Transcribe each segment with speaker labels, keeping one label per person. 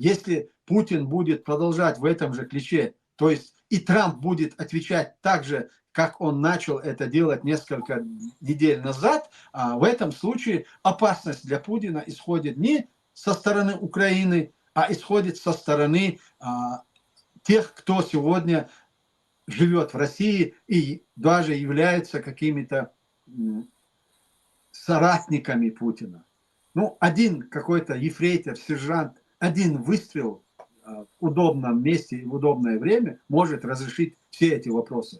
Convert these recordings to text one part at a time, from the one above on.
Speaker 1: если Путин будет продолжать в этом же ключе, то есть и Трамп будет отвечать так же, как он начал это делать несколько недель назад, в этом случае опасность для Путина исходит не со стороны Украины, а исходит со стороны тех, кто сегодня живет в России и даже являются какими-то соратниками Путина. Ну, один какой-то ефрейтор, сержант, один выстрел в удобном месте и в удобное время может разрешить все эти вопросы.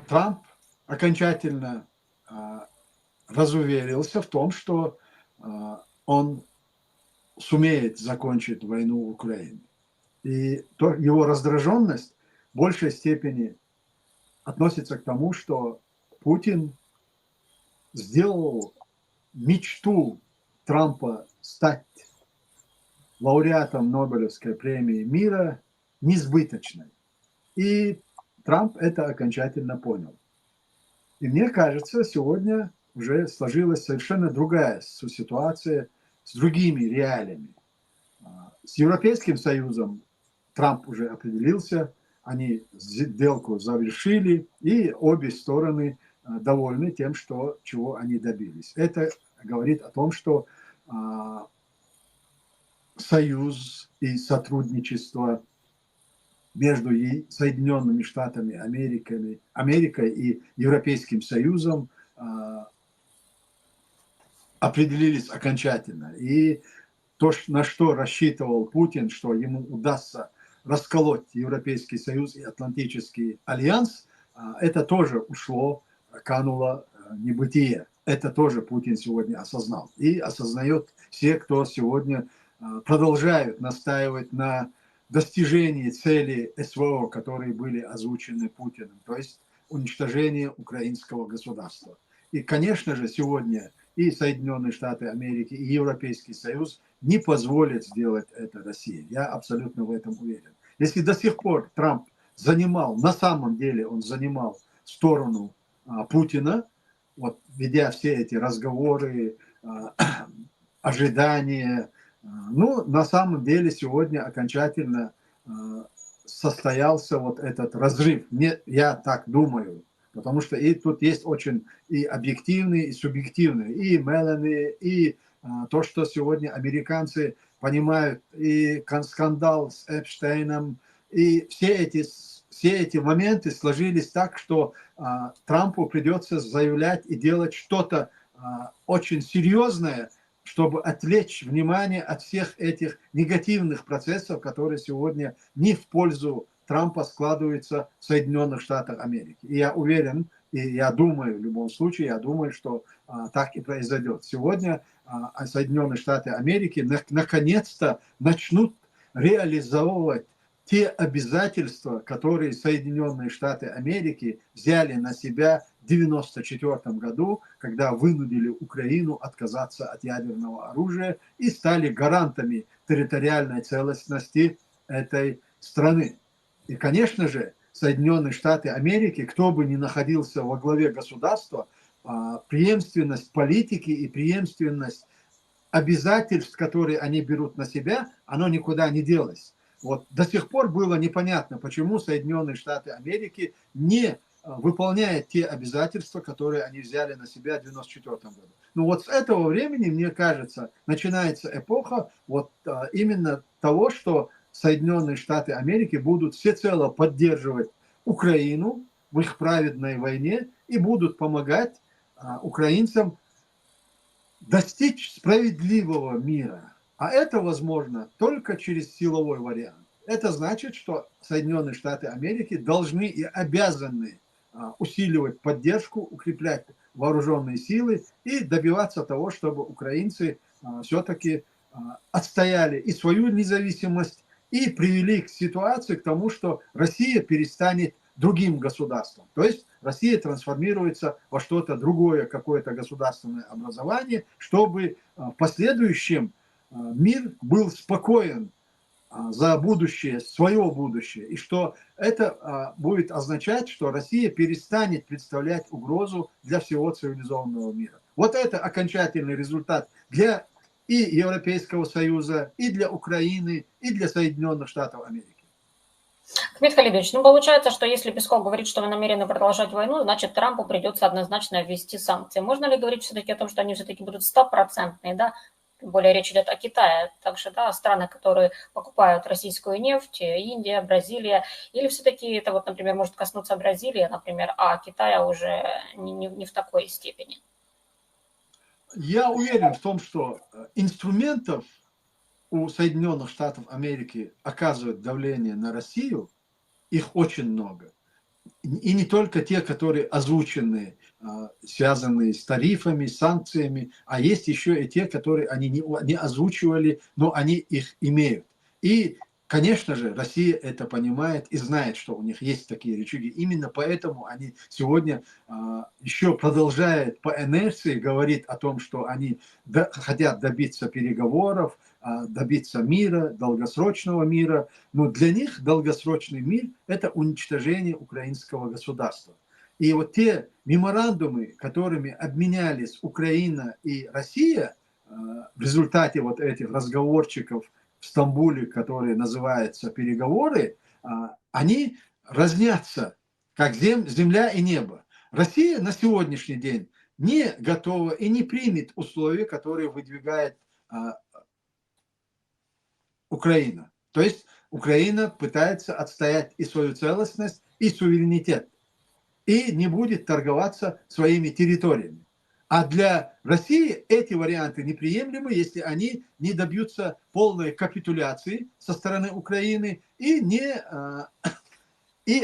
Speaker 1: Трамп окончательно разуверился в том, что он сумеет закончить войну в Украине. И его раздраженность в большей степени относится к тому, что Путин сделал мечту Трампа стать лауреатом Нобелевской премии мира несбыточной. И Трамп это окончательно понял. И мне кажется, сегодня уже сложилась совершенно другая ситуация с другими реалиями. С Европейским Союзом Трамп уже определился, они сделку завершили, и обе стороны довольны тем, чего они добились. Это говорит о том, что союз и сотрудничество между Соединенными Штатами Америкой и Европейским Союзом определились окончательно. И то, на что рассчитывал Путин, что ему удастся расколоть Европейский Союз и Атлантический альянс, это тоже кануло в небытие. Это тоже Путин сегодня осознал. И осознает все, кто сегодня продолжают настаивать на достижении цели СВО, которые были озвучены Путиным, то есть уничтожение украинского государства. И, конечно же, сегодня и Соединенные Штаты Америки, и Европейский Союз не позволят сделать это России. Я абсолютно в этом уверен. Если до сих пор Трамп на самом деле он занимал сторону Путина, вот ведя все эти разговоры, ожидания, ну, на самом деле сегодня окончательно состоялся вот этот разрыв. Я так думаю. Потому что и тут есть очень и объективные, и субъективные, и Мелани, и то, что сегодня американцы понимают, и скандал с Эпштейном, и все эти моменты сложились так, что Трампу придется заявлять и делать что-то очень серьезное, чтобы отвлечь внимание от всех этих негативных процессов, которые сегодня не в пользу Трампа складываются в Соединенных Штатах Америки. И я уверен, и я думаю, в любом случае, я думаю, что так и произойдет. Сегодня Соединенные Штаты Америки наконец-то начнут реализовывать те обязательства, которые Соединенные Штаты Америки взяли на себя в 1994 году, когда вынудили Украину отказаться от ядерного оружия и стали гарантами территориальной целостности этой страны. И, конечно же, Соединенные Штаты Америки, кто бы ни находился во главе государства, преемственность политики и преемственность обязательств, которые они берут на себя, оно никуда не делось. Вот до сих пор было непонятно, почему Соединенные Штаты Америки не выполняют те обязательства, которые они взяли на себя в 1994 году. Но вот с этого времени, мне кажется, начинается эпоха вот именно того, что Соединенные Штаты Америки будут всецело поддерживать Украину в их праведной войне и будут помогать украинцам достичь справедливого мира. А это возможно только через силовой вариант. Это значит, что Соединенные Штаты Америки должны и обязаны усиливать поддержку, укреплять вооруженные силы и добиваться того, чтобы украинцы все-таки отстояли и свою независимость, и привели к ситуации, к тому, что Россия перестанет другим государством. То есть Россия трансформируется во что-то другое, какое-то государственное образование, чтобы в последующем мир был спокоен за будущее, свое будущее. И что это будет означать, что Россия перестанет представлять угрозу для всего цивилизованного мира. Вот это окончательный результат для и Европейского Союза, и для Украины, и для Соединенных Штатов Америки.
Speaker 2: Ахмед Халидович, ну получается, что если Песков говорит, что мы намерены продолжать войну, значит Трампу придется однозначно ввести санкции. Можно ли говорить все-таки о том, что они все-таки будут стопроцентные, да? Тем более речь идет о Китае, также, да, страны, которые покупают российскую нефть, Индия, Бразилия, или все-таки это вот, например, может коснуться Бразилии, например, а Китая уже не в такой степени?
Speaker 1: Я уверен в том, что инструментов у Соединенных Штатов Америки оказывать давление на Россию, их очень много. И не только те, которые озвучены, связанные с тарифами, санкциями, а есть еще и те, которые они не озвучивали, но они их имеют. И, конечно же, Россия это понимает и знает, что у них есть такие рычаги. Именно поэтому они сегодня еще продолжают по инерции говорить о том, что они хотят добиться переговоров, добиться мира, долгосрочного мира. Но для них долгосрочный мир – это уничтожение украинского государства. И вот те меморандумы, которыми обменялись Украина и Россия в результате вот этих разговорчиков в Стамбуле, которые называются переговоры, они разнятся, как земля и небо. Россия на сегодняшний день не готова и не примет условия, которые выдвигает Украина. То есть Украина пытается отстоять и свою целостность, и суверенитет, и не будет торговаться своими территориями. А для России эти варианты неприемлемы, если они не добьются полной капитуляции со стороны Украины и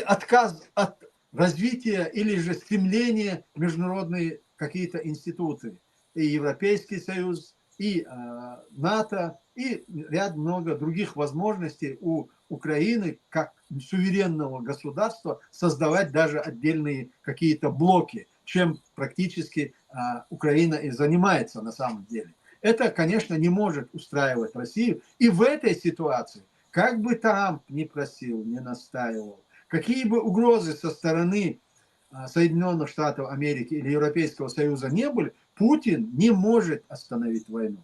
Speaker 1: отказ от развития или же стремления в международные какие-то институты. И Европейский Союз, и НАТО, и ряд много других возможностей у Украины как суверенного государства создавать даже отдельные какие-то блоки, чем практически Украина и занимается на самом деле. Это, конечно, не может устраивать Россию. И в этой ситуации, как бы Трамп ни просил, ни настаивал, какие бы угрозы со стороны Соединенных Штатов Америки или Европейского Союза не были, Путин не может остановить войну.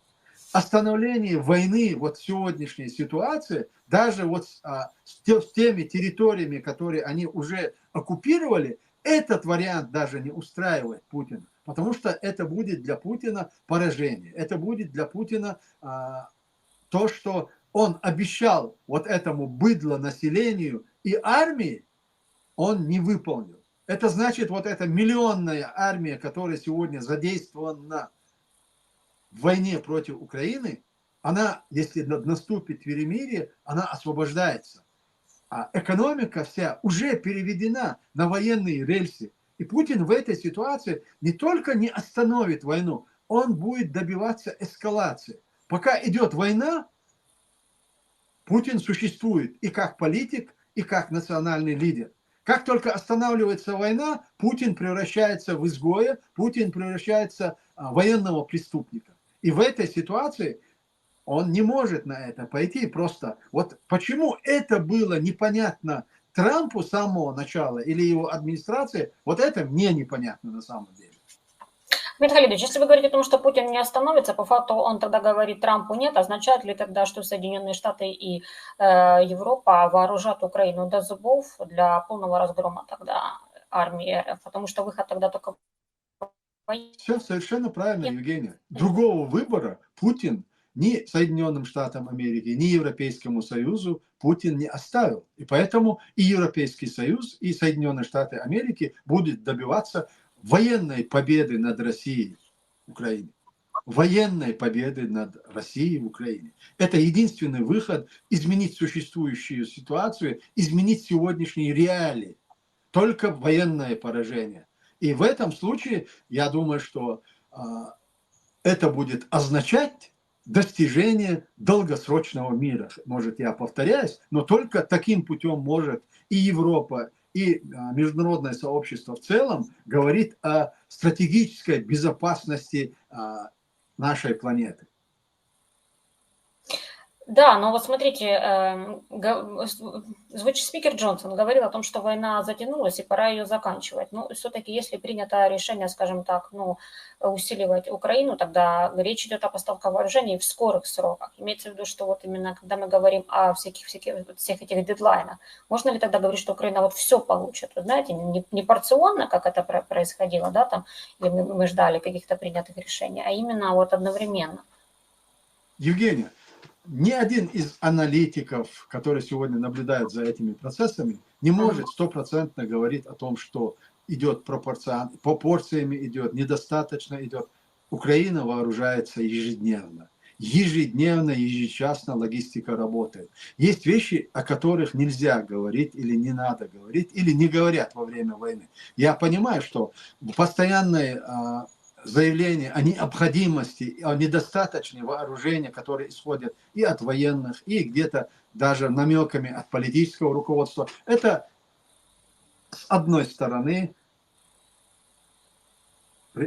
Speaker 1: Остановление войны вот в сегодняшней ситуации, даже вот с теми территориями, которые они уже оккупировали, этот вариант даже не устраивает Путина. Потому что это будет для Путина поражение. Это будет для Путина то, что он обещал вот этому быдло населению и армии, он не выполнил. Это значит, вот эта миллионная армия, которая сегодня задействована в войне против Украины, она, если наступит перемирие, она освобождается. А экономика вся уже переведена на военные рельсы. И Путин в этой ситуации не только не остановит войну, он будет добиваться эскалации. Пока идет война, Путин существует и как политик, и как национальный лидер. Как только останавливается война, Путин превращается в изгоя, Путин превращается в военного преступника. И в этой ситуации он не может на это пойти просто. Вот почему это было непонятно Трампу с самого начала или его администрации, вот это мне непонятно на самом деле.
Speaker 2: Ахмед Халидович, если вы говорите о том, что Путин не остановится, по факту он тогда говорит Трампу нет, означает ли тогда, что Соединенные Штаты и Европа вооружат Украину до зубов для полного разгрома тогда армии РФ? Потому что выход тогда только...
Speaker 1: Все совершенно правильно, Евгения. Другого выбора Путин ни Соединенным Штатам Америки, ни Европейскому Союзу Путин не оставил. И поэтому и Европейский Союз, и Соединенные Штаты Америки будут добиваться военной победы над Россией в Украине. Военной победы над Россией в Украине. Это единственный выход изменить существующую ситуацию, изменить сегодняшние реалии. Только военное поражение. И в этом случае, я думаю, что это будет означать достижение долгосрочного мира. Может, я повторяюсь, но только таким путем может и Европа, и международное сообщество в целом говорит о стратегической безопасности нашей планеты.
Speaker 2: Да, но вот смотрите, спикер Джонсон говорил о том, что война затянулась и пора ее заканчивать. Но все-таки, если принято решение, скажем так, ну, усиливать Украину, тогда речь идет о поставках вооружений в скорых сроках. Имеется в виду, что вот именно когда мы говорим о всех этих дедлайнах, можно ли тогда говорить, что Украина вот все получит? Вы знаете, не порционно, как это происходило, да, там, или мы ждали каких-то принятых решений, а именно вот одновременно.
Speaker 1: Евгения, ни один из аналитиков, которые сегодня наблюдают за этими процессами, не может стопроцентно говорить о том, что идет пропорциями идет, недостаточно идет. Украина вооружается ежедневно. Ежедневно, ежечасно логистика работает. Есть вещи, о которых нельзя говорить или не надо говорить, или не говорят во время войны. Я понимаю, что постоянные заявления о необходимости, о недостаточности вооружения, которые исходят и от военных, и где-то даже намеками от политического руководства, это с одной стороны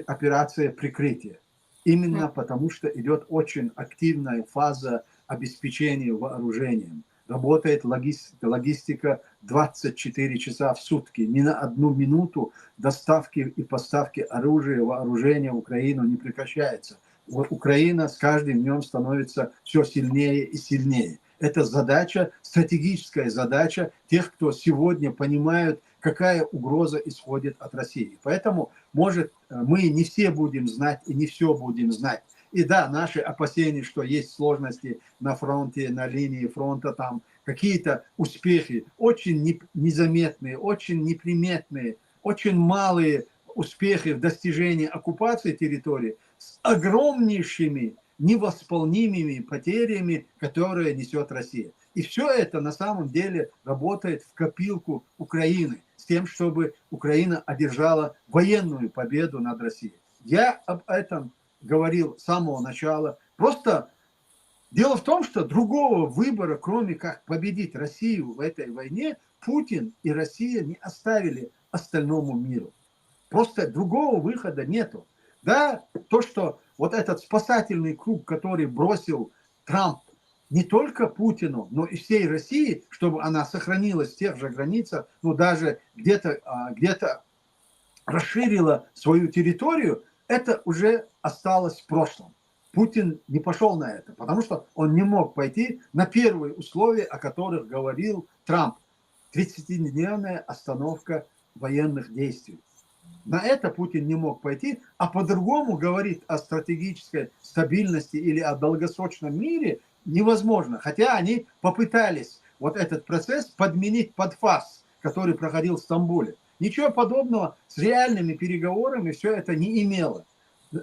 Speaker 1: операция прикрытия. Именно потому, что идет очень активная фаза обеспечения вооружением. Работает логистика 24 часа в сутки. Ни на одну минуту доставки и поставки оружия, вооружения в Украину не прекращается. Украина с каждым днем становится все сильнее и сильнее. Это задача, стратегическая задача тех, кто сегодня понимают, какая угроза исходит от России. Поэтому, может, мы не все будем знать и не все будем знать. И да, наши опасения, что есть сложности на фронте, на линии фронта, там какие-то успехи очень незаметные, очень неприметные, очень малые успехи в достижении оккупации территории с огромнейшими невосполнимыми потерями, которые несет Россия. И все это на самом деле работает в копилку Украины, с тем, чтобы Украина одержала военную победу над Россией. Я об этом говорил с самого начала. Просто дело в том, что другого выбора, кроме как победить Россию в этой войне, Путин и Россия не оставили остальному миру. Просто другого выхода нету. Да, то, что вот этот спасательный круг, который бросил Трамп не только Путину, но и всей России, чтобы она сохранилась в тех же границах, но даже где-то расширила свою территорию, это уже осталось в прошлом. Путин не пошел на это, потому что он не мог пойти на первые условия, о которых говорил Трамп. 30-дневная остановка военных действий. На это Путин не мог пойти, а по-другому говорить о стратегической стабильности или о долгосрочном мире невозможно. Хотя они попытались вот этот процесс подменить под фарс, который проходил в Стамбуле. Ничего подобного с реальными переговорами все это не имело.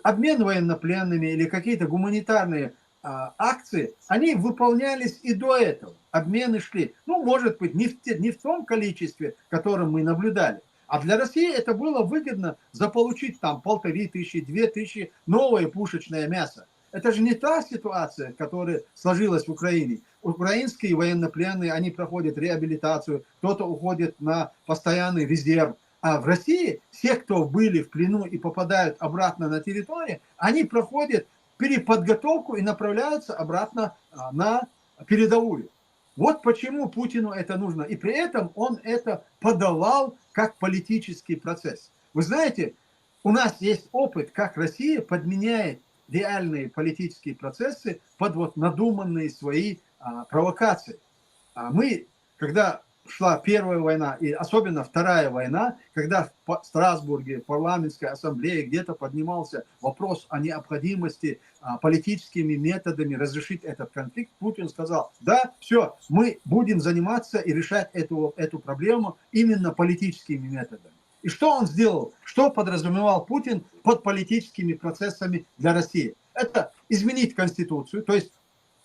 Speaker 1: Обмен военнопленными или какие-то гуманитарные акции, они выполнялись и до этого. Обмены шли. Ну, может быть, не в том количестве, которым мы наблюдали. А для России это было выгодно заполучить там 1500, 2000 новое пушечное мясо. Это же не та ситуация, которая сложилась в Украине. Украинские военнопленные, они проходят реабилитацию, кто-то уходит на постоянный резерв. А в России все, кто были в плену и попадают обратно на территорию, они проходят переподготовку и направляются обратно на передовую. Вот почему Путину это нужно. И при этом он это подавал как политический процесс. Вы знаете, у нас есть опыт, как Россия подменяет реальные политические процессы под вот надуманные свои провокации. Мы, когда шла Первая война, и особенно Вторая война, когда в Страсбурге, в парламентской ассамблее где-то поднимался вопрос о необходимости политическими методами разрешить этот конфликт, Путин сказал, да, все, мы будем заниматься и решать эту проблему именно политическими методами. И что он сделал? Что подразумевал Путин под политическими процессами для России? Это изменить Конституцию, то есть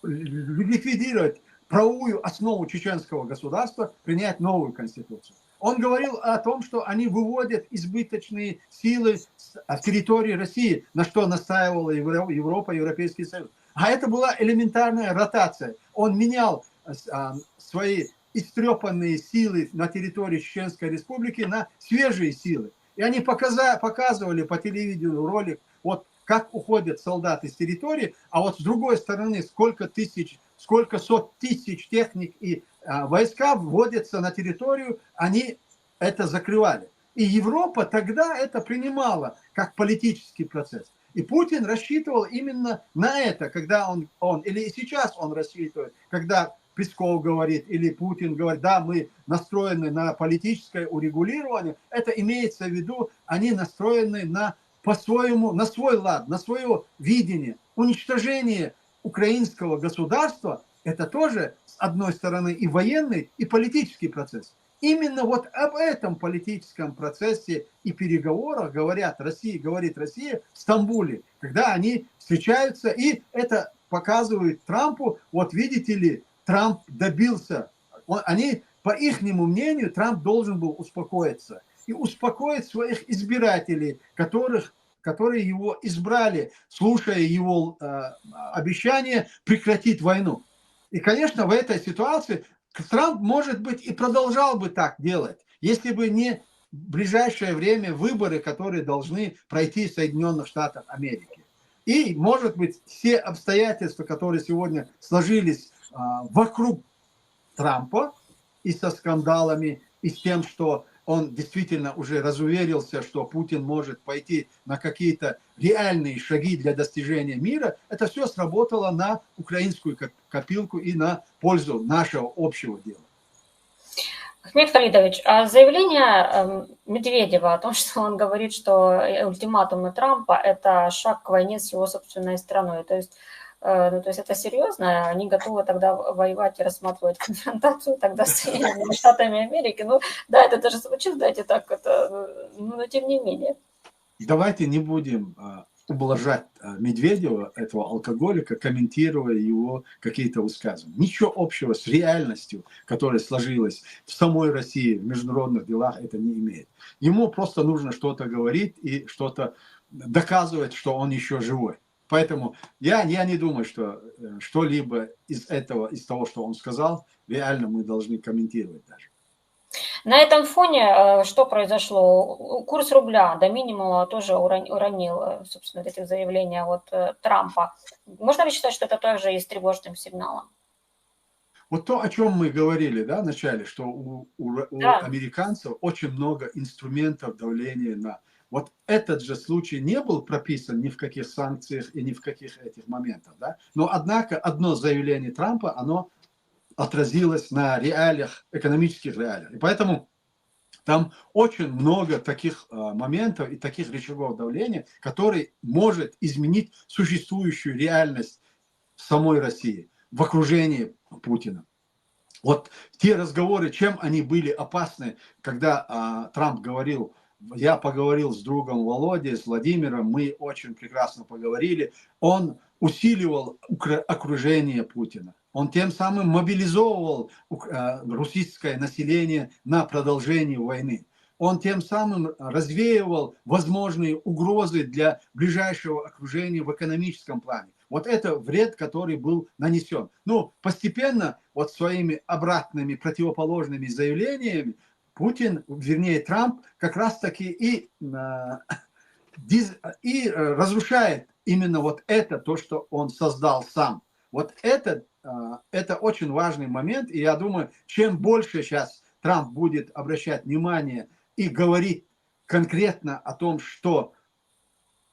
Speaker 1: ликвидировать правовую основу чеченского государства, принять новую конституцию. Он говорил о том, что они выводят избыточные силы с территории России, на что настаивала Европа, Европейский Союз. А это была элементарная ротация. Он менял свои истрепанные силы на территории Чеченской Республики на свежие силы. И они показывали по телевидению ролик, вот как уходят солдаты с территории, а вот с другой стороны, сколько сколько сот тысяч техник и войска вводятся на территорию, они это закрывали. И Европа тогда это принимала как политический процесс. И Путин рассчитывал именно на это, когда он или сейчас он рассчитывает, когда Песков говорит, или Путин говорит, да, мы настроены на политическое урегулирование, это имеется в виду, они настроены на по-своему, на свой лад, на свое видение. Уничтожение украинского государства, это тоже, с одной стороны, и военный, и политический процесс. Именно вот об этом политическом процессе и переговорах говорит Россия в Стамбуле, когда они встречаются, и это показывает Трампу, вот видите ли, Трамп добился, они, по их мнению, Трамп должен был успокоиться и успокоить своих избирателей, которые его избрали, слушая его обещание прекратить войну. И, конечно, в этой ситуации Трамп, может быть, и продолжал бы так делать, если бы не в ближайшее время выборы, которые должны пройти в Соединенных Штатах Америки. И, может быть, все обстоятельства, которые сегодня сложились вокруг Трампа, и со скандалами, и с тем, что он действительно уже разуверился, что Путин может пойти на какие-то реальные шаги для достижения мира, это все сработало на украинскую копилку и на пользу нашего общего дела.
Speaker 2: Ахмед Халидович, а заявление Медведева о том, что он говорит, что ультиматумы Трампа – это шаг к войне с его собственной страной, то есть это серьезно, они готовы тогда воевать и рассматривать конфронтацию тогда с Соединенными Штатами Америки. Ну да, это даже звучит, знаете, так, но тем не менее.
Speaker 1: Давайте не будем ублажать Медведева, этого алкоголика, комментируя его какие-то высказывания. Ничего общего с реальностью, которая сложилась в самой России, в международных делах, это не имеет. Ему просто нужно что-то говорить и что-то доказывать, что он еще живой. Поэтому я не думаю, что что-либо из того, что он сказал, реально мы должны комментировать даже.
Speaker 2: На этом фоне что произошло? Курс рубля до минимума тоже уронил, собственно, эти заявления от Трампа. Можно ли считать, что это тоже и с тревожным сигналом?
Speaker 1: Вот то, о чем мы говорили, да, вначале, что у американцев очень много инструментов давления на... Вот этот же случай не был прописан ни в каких санкциях и ни в каких этих моментах, да. Но, однако, одно заявление Трампа, оно отразилось на реалиях, экономических реалиях. И поэтому там очень много таких моментов и таких рычагов давления, которые может изменить существующую реальность самой России в окружении Путина. Вот те разговоры, чем они были опасны, когда Трамп говорил, я поговорил с другом Володей, с Владимиром, мы очень прекрасно поговорили, он усиливал окружение Путина. Он тем самым мобилизовывал российское население на продолжение войны. Он тем самым развеивал возможные угрозы для ближайшего окружения в экономическом плане. Вот это вред, который был нанесен. Ну, постепенно, вот своими обратными, противоположными заявлениями, Путин, вернее Трамп, как раз-таки и разрушает именно вот это, то, что он создал сам. Вот это очень важный момент, и я думаю, чем больше сейчас Трамп будет обращать внимание и говорить конкретно о том, что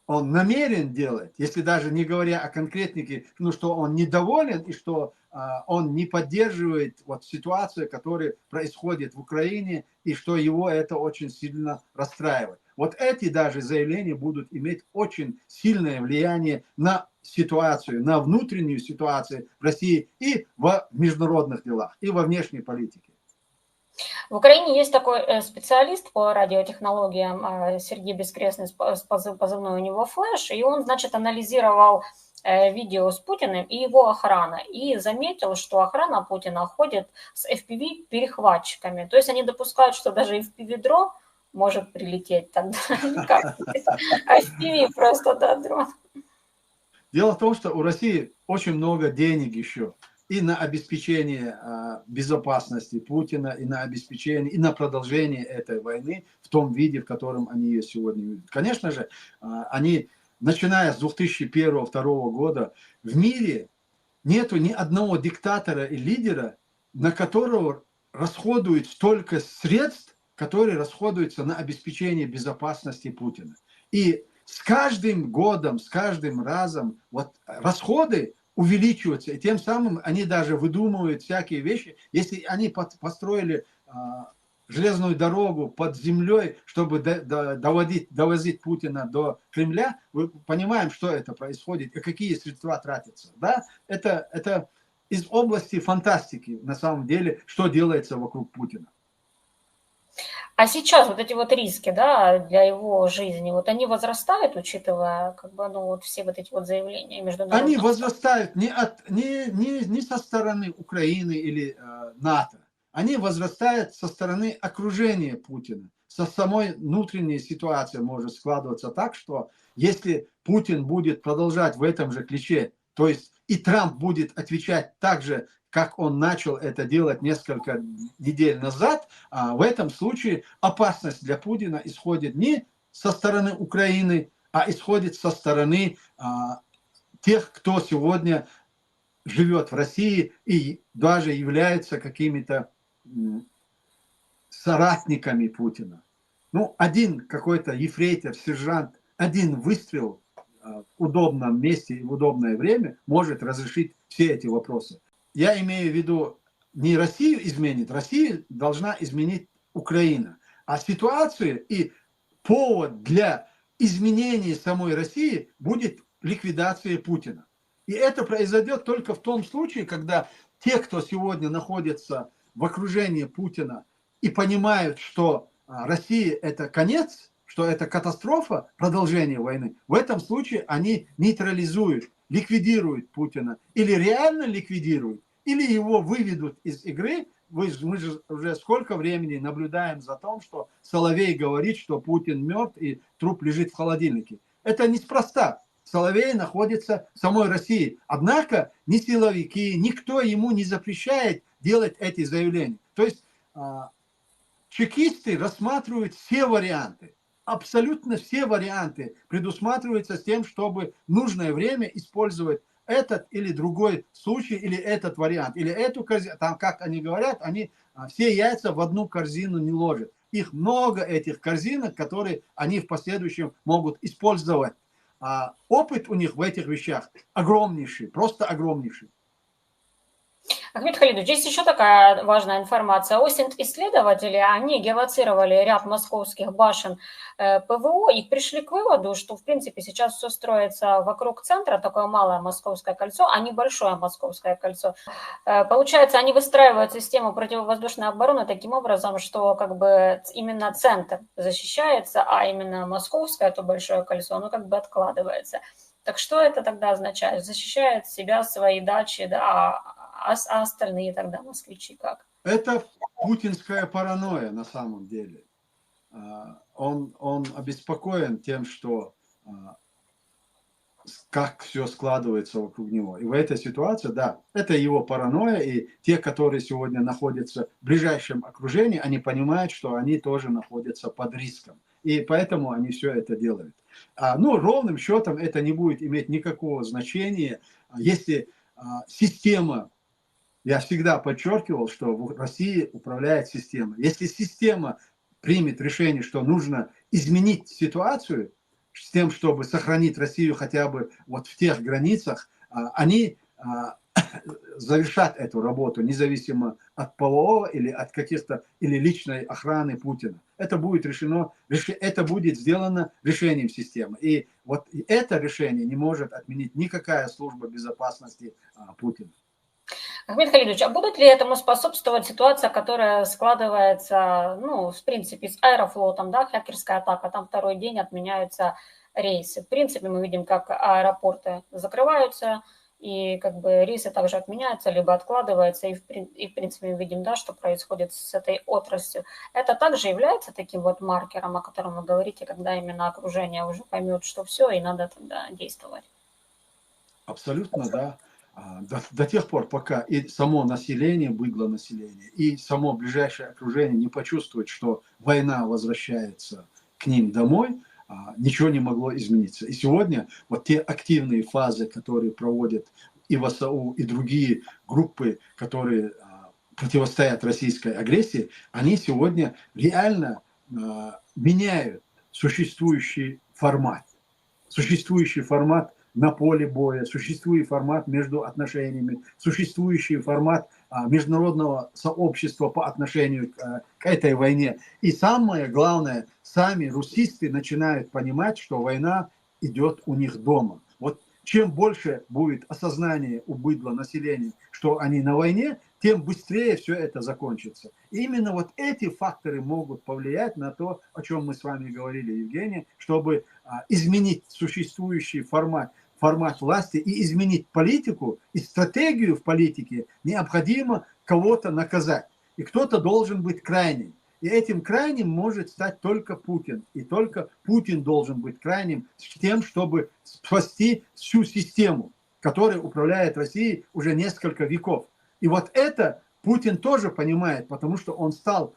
Speaker 1: он намерен делать, если даже не говоря о конкретнике, ну, что он недоволен и что он не поддерживает вот ситуацию, которая происходит в Украине, и что его это очень сильно расстраивает. Вот эти даже заявления будут иметь очень сильное влияние на ситуацию, на внутреннюю ситуацию в России и в международных делах, и во внешней политике.
Speaker 2: В Украине есть такой специалист по радиотехнологиям Сергей Бескрестный, позывной у него «Флэш», и он, значит, анализировал видео с Путиным и его охрана, и заметил, что охрана Путина ходит с FPV-перехватчиками. То есть они допускают, что даже FPV-дрон может прилететь тогда. FPV просто, да, дрон.
Speaker 1: Дело в том, что у России очень много денег еще и на обеспечение безопасности Путина, и на обеспечение, и на продолжение этой войны в том виде, в котором они ее сегодня видят. Конечно же, они, начиная с 2001-2002 года, в мире нету ни одного диктатора и лидера, на которого расходуют столько средств, которые расходуются на обеспечение безопасности Путина. И с каждым годом, с каждым разом вот расходы увеличиваются, и тем самым они даже выдумывают всякие вещи. Если они построили железную дорогу под землей, чтобы довозить Путина до Кремля, мы понимаем, что это происходит и какие средства тратятся. Да? Это из области фантастики, на самом деле, что делается вокруг Путина.
Speaker 2: А сейчас вот эти вот риски, да, для его жизни, вот они возрастают, учитывая, как бы, ну, вот все вот эти вот заявления международных?
Speaker 1: Они возрастают не со стороны Украины или НАТО. Они возрастают со стороны окружения Путина. Со самой внутренней ситуации может складываться так, что если Путин будет продолжать в этом же ключе, то есть и Трамп будет отвечать так же, как он начал это делать несколько недель назад, в этом случае опасность для Путина исходит не со стороны Украины, а исходит со стороны тех, кто сегодня живет в России и даже являются какими-то соратниками Путина. Ну, один какой-то ефрейтор, сержант, один выстрел в удобном месте и в удобное время может разрешить все эти вопросы. Я имею в виду, не Россию изменит, Россию должна изменить Украина. А ситуацию и повод для изменения самой России будет ликвидация Путина. И это произойдет только в том случае, когда те, кто сегодня находится в окружении Путина и понимают, что Россия – это конец, что это катастрофа, продолжение войны, в этом случае они нейтрализуют, ликвидируют Путина. Или реально ликвидируют, или его выведут из игры. Мы же уже сколько времени наблюдаем за тем, что Соловей говорит, что Путин мертв и труп лежит в холодильнике. Это неспроста. Соловей находится в самой России. Однако ни силовики, никто ему не запрещает делать эти заявления. То есть чекисты рассматривают все варианты. Абсолютно все варианты предусматриваются с тем, чтобы в нужное время использовать этот или другой случай, или этот вариант, или эту корзину. Там, как они говорят, они все яйца в одну корзину не ложат. Их много, этих корзинок, которые они в последующем могут использовать. Опыт у них в этих вещах огромнейший, просто огромнейший.
Speaker 2: Ахмед Халидович, есть еще такая важная информация. ОСИНТ-исследователи, они геолоцировали ряд московских башен ПВО и пришли к выводу, что, в принципе, сейчас все строится вокруг центра, такое малое Московское кольцо, а не большое Московское кольцо. Получается, они выстраивают систему противовоздушной обороны таким образом, что как бы именно центр защищается, а именно Московское, то большое кольцо, оно как бы откладывается. Так что это тогда означает? Защищает себя, свои дачи, да, а остальные тогда москвичи как?
Speaker 1: Это путинская паранойя на самом деле. Он обеспокоен тем, что как все складывается вокруг него. И в этой ситуации, да, это его паранойя, и те, которые сегодня находятся в ближайшем окружении, они понимают, что они тоже находятся под риском. И поэтому они все это делают. Ну, ровным счетом это не будет иметь никакого значения, если система, я всегда подчеркивал, что в России управляет система. Если система примет решение, что нужно изменить ситуацию с тем, чтобы сохранить Россию хотя бы вот в тех границах, они завершат эту работу, независимо от ПВО или от каких-то, или личной охраны Путина. Это будет решено, это будет сделано решением системы. И вот это решение не может отменить никакая служба безопасности Путина.
Speaker 2: Ахмед Халидович, а будет ли этому способствовать ситуация, которая складывается, ну, в принципе, с Аэрофлотом, да, хакерская атака, там второй день отменяются рейсы. В принципе, мы видим, как аэропорты закрываются, и как бы рейсы также отменяются, либо откладываются, и в принципе мы видим, да, что происходит с этой отраслью. Это также является таким вот маркером, о котором вы говорите, когда именно окружение уже поймет, что все, и надо тогда действовать.
Speaker 1: Абсолютно, да. До тех пор, пока и само население, быдло население, и само ближайшее окружение не почувствует, что война возвращается к ним домой, ничего не могло измениться. И сегодня вот те активные фазы, которые проводят и ВСУ, и другие группы, которые противостоят российской агрессии, они сегодня реально меняют существующий формат. Существующий формат на поле боя, существующий формат между отношениями, существующий формат международного сообщества по отношению к этой войне. И самое главное, сами русисты начинают понимать, что война идет у них дома. Вот чем больше будет осознание у быдла населения, что они на войне, тем быстрее все это закончится. И именно вот эти факторы могут повлиять на то, о чем мы с вами говорили, Евгений, чтобы изменить существующий формат власти и изменить политику и стратегию в политике, необходимо кого-то наказать. И кто-то должен быть крайним. И этим крайним может стать только Путин. И только Путин должен быть крайним с тем, чтобы спасти всю систему, которая управляет Россией уже несколько веков. И вот это Путин тоже понимает, потому что он стал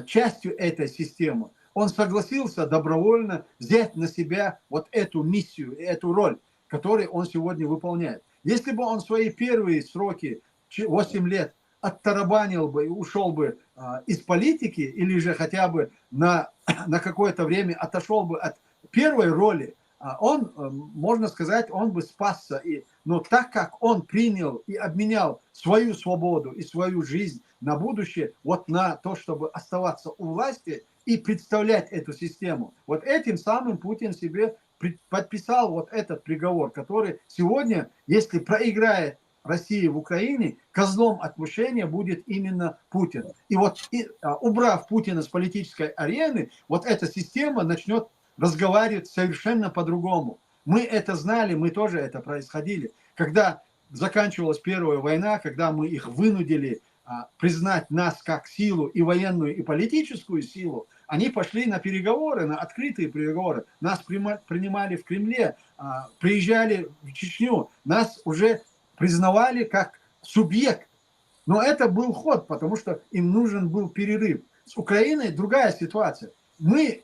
Speaker 1: частью этой системы. Он согласился добровольно взять на себя вот эту миссию, эту роль, которую он сегодня выполняет. Если бы он свои первые сроки, 8 лет, оттарабанил бы и ушел бы из политики, или же хотя бы на какое-то время отошел бы от первой роли, он, можно сказать, он бы спасся. Но так как он принял и обменял свою свободу и свою жизнь на будущее, вот на то, чтобы оставаться у власти и представлять эту систему, вот этим самым Путин себе подписал вот этот приговор, который сегодня, если проиграет России в Украине, козлом отмщения будет именно Путин. И вот убрав Путина с политической арены, вот эта система начнет разговаривать совершенно по-другому. Мы это знали, мы тоже это происходили. Когда заканчивалась Первая война, когда мы их вынудили признать нас как силу и военную, и политическую силу, они пошли на переговоры, на открытые переговоры. Нас принимали в Кремле, приезжали в Чечню, нас уже признавали как субъект. Но это был ход, потому что им нужен был перерыв. С Украиной другая ситуация. Мы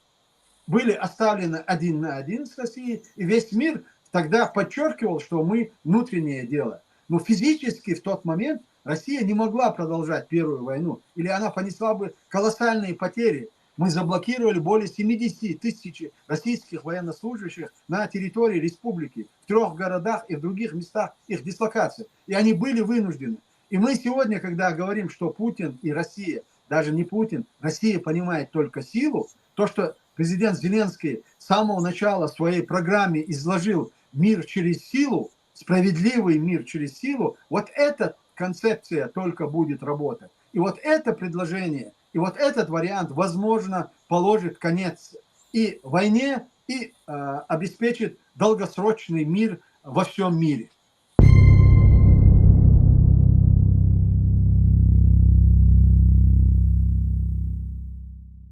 Speaker 1: были оставлены один на один с Россией, и весь мир тогда подчеркивал, что мы внутреннее дело. Но физически в тот момент Россия не могла продолжать Первую войну, или она понесла бы колоссальные потери. Мы заблокировали более 70 тысяч российских военнослужащих на территории республики, в 3 городах и в других местах их дислокации. И они были вынуждены. И мы сегодня, когда говорим, что Путин и Россия, даже не Путин, Россия понимает только силу, то, что президент Зеленский с самого начала в своей программе изложил мир через силу, справедливый мир через силу, вот эта концепция только будет работать. И вот это предложение, и вот этот вариант, возможно, положит конец и войне, и обеспечит долгосрочный мир во всем мире.